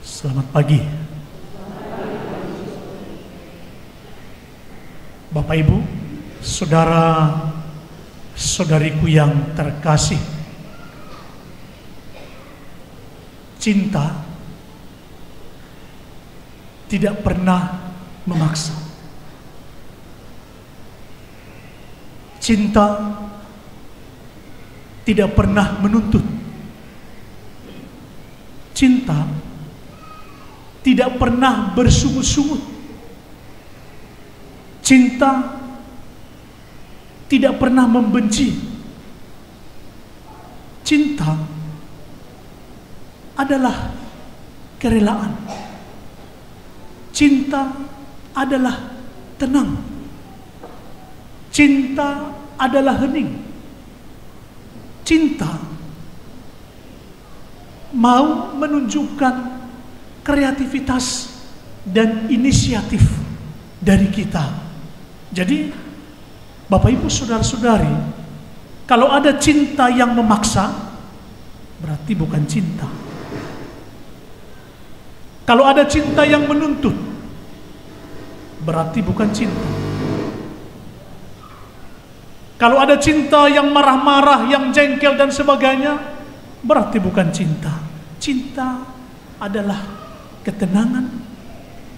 Selamat pagi. Bapak Ibu, saudara-saudariku yang terkasih. Cinta tidak pernah memaksa. Cinta tidak pernah menuntut. Cinta tidak pernah bersungut-sungut. Cinta tidak pernah membenci. Cinta adalah kerelaan. Cinta adalah tenang. Cinta adalah hening. Cinta mau menunjukkan kreativitas dan inisiatif dari kita. Jadi, Bapak Ibu saudara-saudari, kalau ada cinta yang memaksa, berarti bukan cinta. Kalau ada cinta yang menuntut, berarti bukan cinta. Kalau ada cinta yang marah-marah, yang jengkel dan sebagainya, berarti bukan cinta. Cinta adalah ketenangan,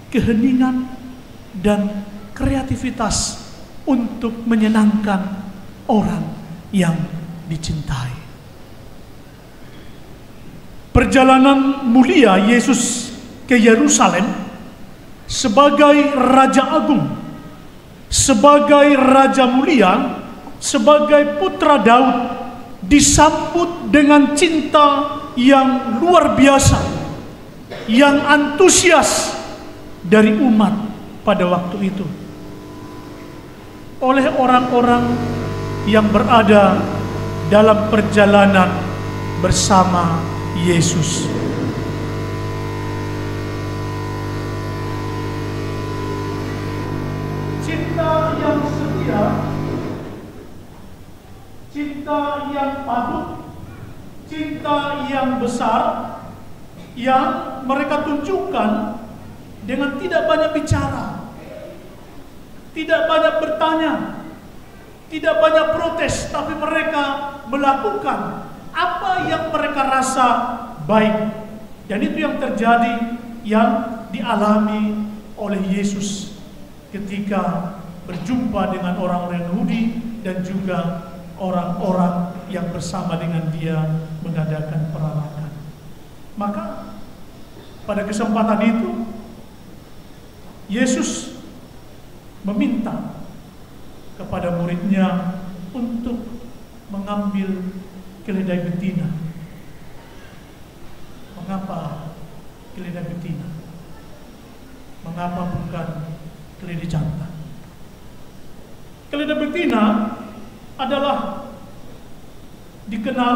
keheningan, dan kreativitas untuk menyenangkan orang yang dicintai. Perjalanan mulia Yesus ke Yerusalem sebagai Raja Agung, sebagai Raja Mulia, sebagai Putra Daud, disambut dengan cinta yang luar biasa, yang antusias dari umat pada waktu itu, oleh orang-orang yang berada dalam perjalanan bersama Yesus. Cinta yang setia, cinta yang patuh, cinta yang besar, yang mereka tunjukkan dengan tidak banyak bicara, tidak banyak bertanya, tidak banyak protes, tapi mereka melakukan apa yang mereka rasa baik. Dan itu yang terjadi, yang dialami oleh Yesus ketika berjumpa dengan orang-orang Yahudi dan juga orang-orang yang bersama dengan dia mengadakan perarakan. Maka pada kesempatan itu Yesus meminta kepada muridnya untuk mengambil keledai betina. Mengapa keledai betina? Mengapa bukan keledai jantan? Keledai betina adalah dikenal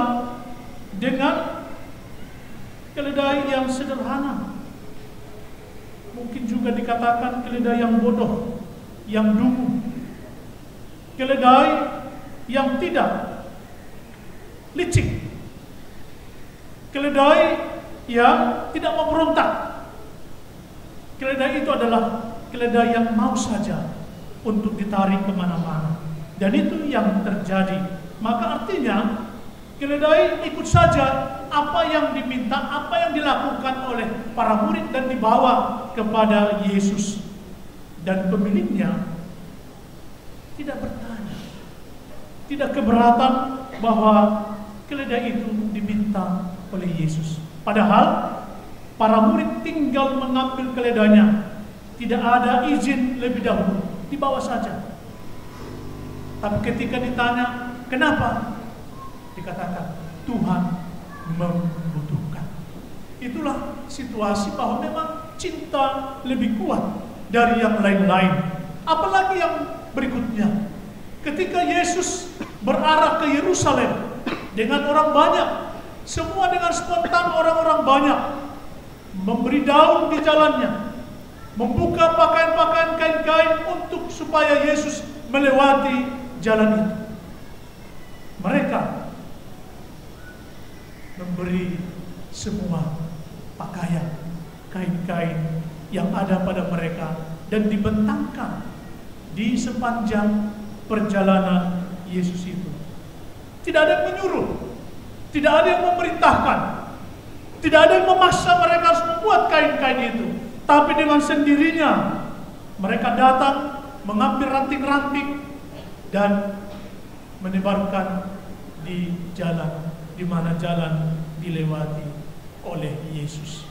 dengan keledai yang sederhana. Mungkin juga dikatakan keledai yang bodoh, yang dungu. Keledai yang tidak licik. Keledai yang tidak memberontak. Keledai itu adalah keledai yang mau saja untuk ditarik kemana-mana. Dan itu yang terjadi. Maka artinya keledai ikut saja apa yang diminta, apa yang dilakukan oleh para murid dan dibawa kepada Yesus. Dan pemiliknya tidak bertanya, tidak keberatan bahwa keledai itu diminta oleh Yesus. Padahal para murid tinggal mengambil keledainya, tidak ada izin lebih dahulu, dibawa saja. Tapi ketika ditanya, kenapa? Dikatakan, Tuhan membutuhkan. Itulah situasi bahwa memang cinta lebih kuat dari yang lain-lain. Apalagi yang berikutnya, ketika Yesus berarah ke Yerusalem dengan orang banyak, semua dengan spontan orang-orang banyak, memberi daun di jalannya, membuka pakaian-pakaian kain-kain untuk supaya Yesus melewati jalan itu. Mereka memberi semua pakaian kain-kain yang ada pada mereka dan dibentangkan di sepanjang perjalanan Yesus itu. Tidak ada yang menyuruh, tidak ada yang memerintahkan, tidak ada yang memaksa mereka harus membuat kain-kain itu. Tapi dengan sendirinya mereka datang, mengambil ranting-ranting dan menebarkan di jalan, di mana jalan dilewati oleh Yesus.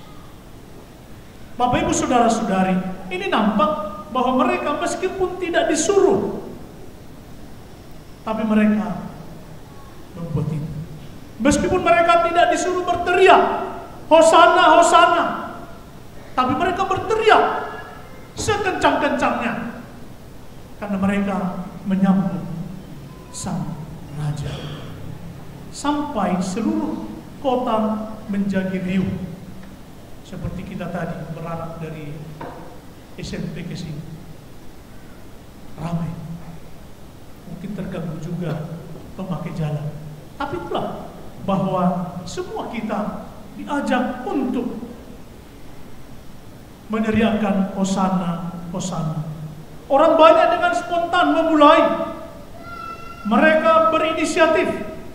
Bapak Ibu Saudara-saudari, ini nampak bahwa mereka meskipun tidak disuruh, tapi mereka membuat itu. Meskipun mereka tidak disuruh berteriak, Hosana, Hosana, tapi mereka berteriak sekencang-kencangnya karena mereka menyambut sang raja. Sampai seluruh kota menjadi riuh. Seperti kita tadi berangkat dari SMP ke sini, ramai. Mungkin terganggu juga pemakai jalan. Tapi itulah bahwa semua kita diajak untuk meneriakkan Hosana, Hosana. Orang banyak dengan spontan memulai. Mereka berinisiatif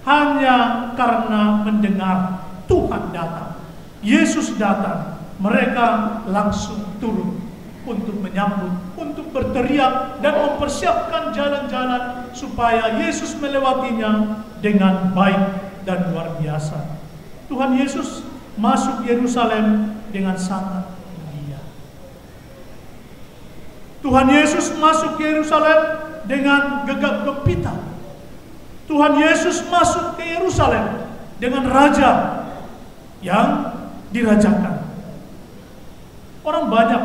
hanya karena mendengar Tuhan datang, Yesus datang. Mereka langsung turun untuk menyambut, untuk berteriak dan mempersiapkan jalan-jalan supaya Yesus melewatinya dengan baik dan luar biasa. Tuhan Yesus masuk Yerusalem dengan sangat mulia. Tuhan Yesus masuk Yerusalem dengan gegap gempita. Tuhan Yesus masuk ke Yerusalem dengan raja yang dirajakan. Orang banyak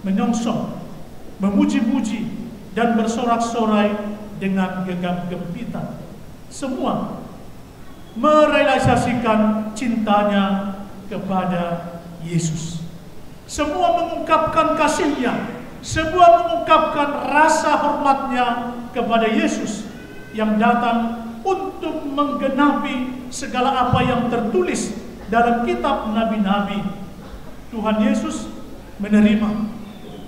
menyongsong, memuji-muji dan bersorak-sorai dengan gegap gempita. Semua merealisasikan cintanya kepada Yesus. Semua mengungkapkan kasihnya, semua mengungkapkan rasa hormatnya kepada Yesus yang datang untuk menggenapi segala apa yang tertulis dalam kitab nabi-nabi. Tuhan Yesus menerima.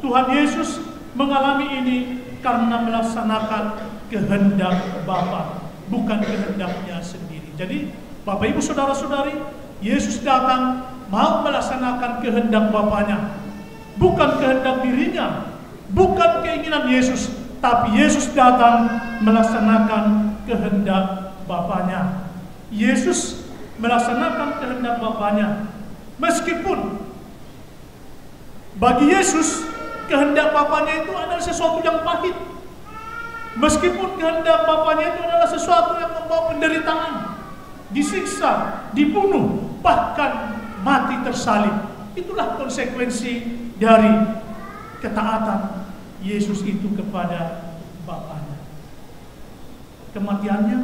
Tuhan Yesus mengalami ini karena melaksanakan kehendak Bapa, bukan kehendaknya sendiri. Jadi, Bapak Ibu Saudara-saudari, Yesus datang mau melaksanakan kehendak Bapanya, bukan kehendak dirinya, bukan keinginan Yesus, tapi Yesus datang melaksanakan kehendak Bapanya. Yesus melaksanakan kehendak Bapanya. Meskipun bagi Yesus kehendak Bapanya itu adalah sesuatu yang pahit. Meskipun kehendak Bapanya itu adalah sesuatu yang membawa penderitaan, disiksa, dibunuh, bahkan mati tersalib. Itulah konsekuensi dari ketaatan Yesus itu kepada Bapanya. Kematiannya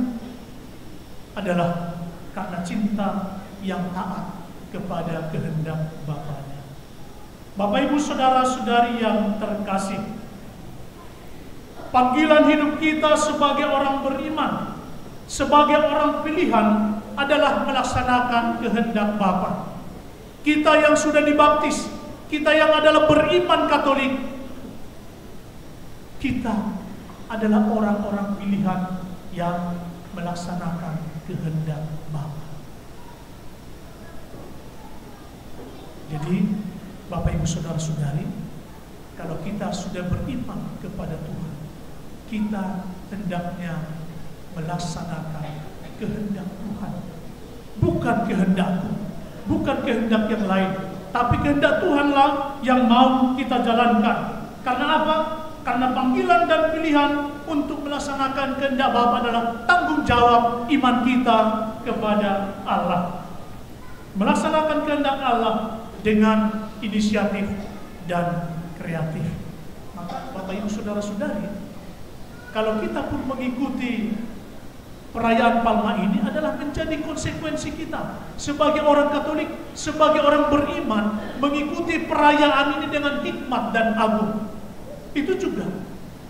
adalah karena cinta yang taat kepada kehendak Bapanya. Bapak Ibu Saudara-saudari yang terkasih, panggilan hidup kita sebagai orang beriman, sebagai orang pilihan adalah melaksanakan kehendak Bapa. Kita yang sudah dibaptis, kita yang adalah beriman Katolik, kita adalah orang-orang pilihan yang melaksanakan kehendak Bapa. Jadi, Bapak Ibu Saudara-saudari, kalau kita sudah beriman kepada Tuhan, kita hendaknya melaksanakan kehendak Tuhan. Bukan kehendakku, bukan kehendak yang lain, tapi kehendak Tuhanlah yang mau kita jalankan. Karena apa? Karena panggilan dan pilihan untuk melaksanakan kehendak Bapa adalah tanggung jawab iman kita kepada Allah. Melaksanakan kehendak Allah dengan inisiatif dan kreatif. Maka Bapak Ibu Saudara-saudari, kalau kita pun mengikuti perayaan Palma ini adalah menjadi konsekuensi kita sebagai orang Katolik, sebagai orang beriman, mengikuti perayaan ini dengan hikmat dan agung. Itu juga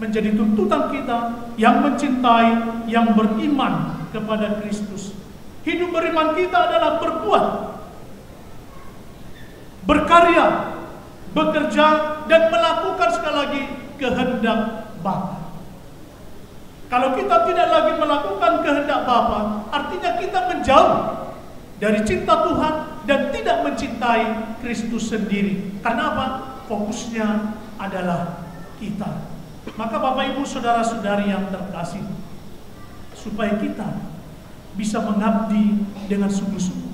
menjadi tuntutan kita yang mencintai, yang beriman kepada Kristus. Hidup beriman kita adalah berbuat, berkarya bekerja, dan melakukan sekali lagi kehendak Bapa. Kalau kita tidak lagi melakukan kehendak Bapa, artinya kita menjauh dari cinta Tuhan dan tidak mencintai Kristus sendiri. Karena apa? Fokusnya adalah kita. Maka Bapak Ibu saudara-saudari yang terkasih, supaya kita bisa mengabdi dengan sungguh-sungguh,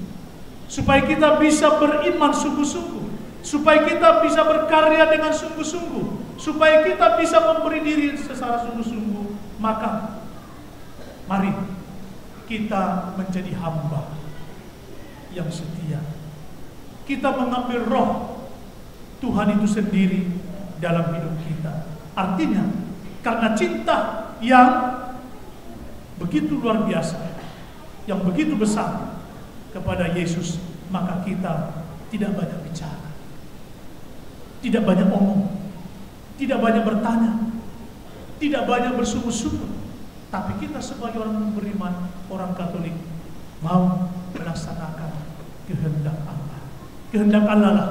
supaya kita bisa beriman sungguh-sungguh, supaya kita bisa berkarya dengan sungguh-sungguh, supaya kita bisa memberi diri secara sungguh-sungguh, maka mari kita menjadi hamba yang setia. Kita mengambil roh Tuhan itu sendiri dalam hidup kita. Artinya, karena cinta yang begitu luar biasa, yang begitu besar kepada Yesus, maka kita tidak banyak bicara, tidak banyak omong, tidak banyak bertanya, tidak banyak bersungguh-sungguh, tapi kita sebagai orang beriman, orang Katolik, mau melaksanakan kehendak Allah. Kehendak Allah lah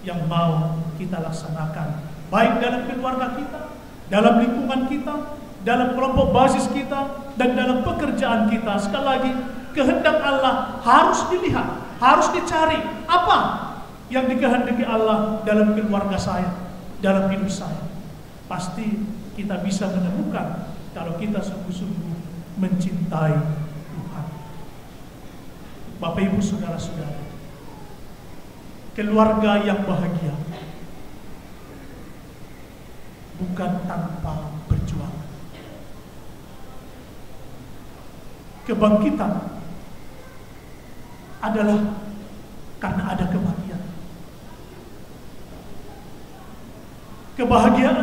yang mau kita laksanakan, baik dalam keluarga kita, dalam lingkungan kita, dalam kelompok basis kita, dan dalam pekerjaan kita. Sekali lagi, kehendak Allah harus dilihat, harus dicari. Apa yang dikehendaki Allah dalam keluarga saya, dalam hidup saya? Pasti kita bisa menemukan kalau kita sungguh-sungguh mencintai Tuhan. Bapak Ibu saudara-saudara, keluarga yang bahagia bukan tanpa perjuangan. Kebangkitan adalah karena ada kebahagiaan. Kebahagiaan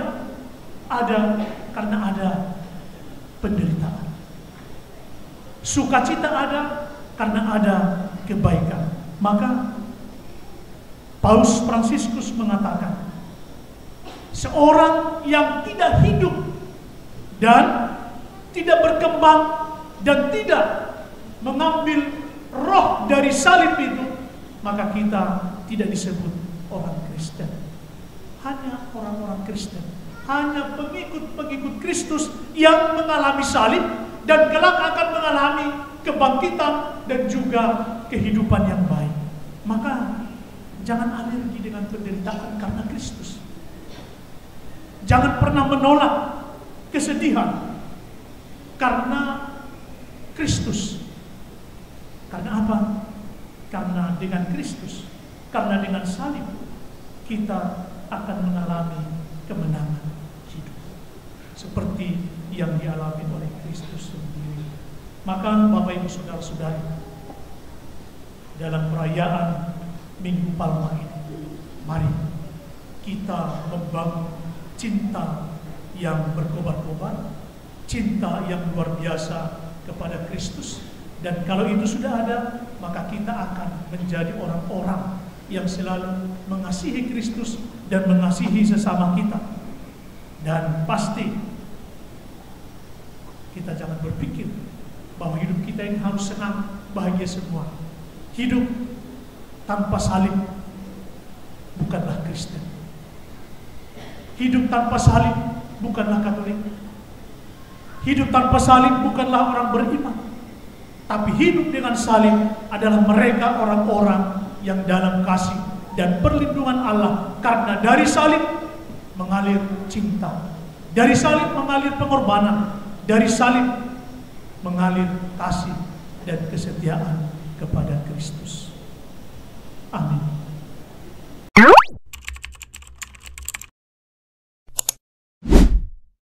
ada karena ada penderitaan. Sukacita ada karena ada kebaikan. Maka Paus Fransiskus mengatakan, seorang yang tidak hidup dan tidak berkembang dan tidak mengambil roh dari salib itu, maka kita tidak disebut orang Kristen. Hanya orang-orang Kristen, hanya pengikut-pengikut Kristus yang mengalami salib dan kelak akan mengalami kebangkitan dan juga kehidupan yang baik. Maka jangan alergi dengan penderitaan karena Kristus. Jangan pernah menolak kesedihan karena Kristus. Karena apa? Karena dengan Kristus, karena dengan salib, kita akan mengalami kemenangan hidup seperti yang dialami oleh Kristus sendiri. Maka Bapak Ibu saudara-saudari, dalam perayaan Minggu Palma ini, mari kita membangun cinta yang berkobar-kobar, cinta yang luar biasa kepada Kristus. Dan kalau itu sudah ada, maka kita akan menjadi orang-orang yang selalu mengasihi Kristus dan mengasihi sesama kita. Dan pasti kita jangan berpikir bahwa hidup kita ini harus senang, bahagia semua. Hidup tanpa salib bukanlah Kristen. Hidup tanpa salib bukanlah Katolik. Hidup tanpa salib bukanlah orang beriman. Tapi hidup dengan salib adalah mereka orang-orang yang dalam kasih dan perlindungan Allah. Karena dari salib mengalir cinta, dari salib mengalir pengorbanan, dari salib mengalir kasih dan kesetiaan kepada Kristus. Amin.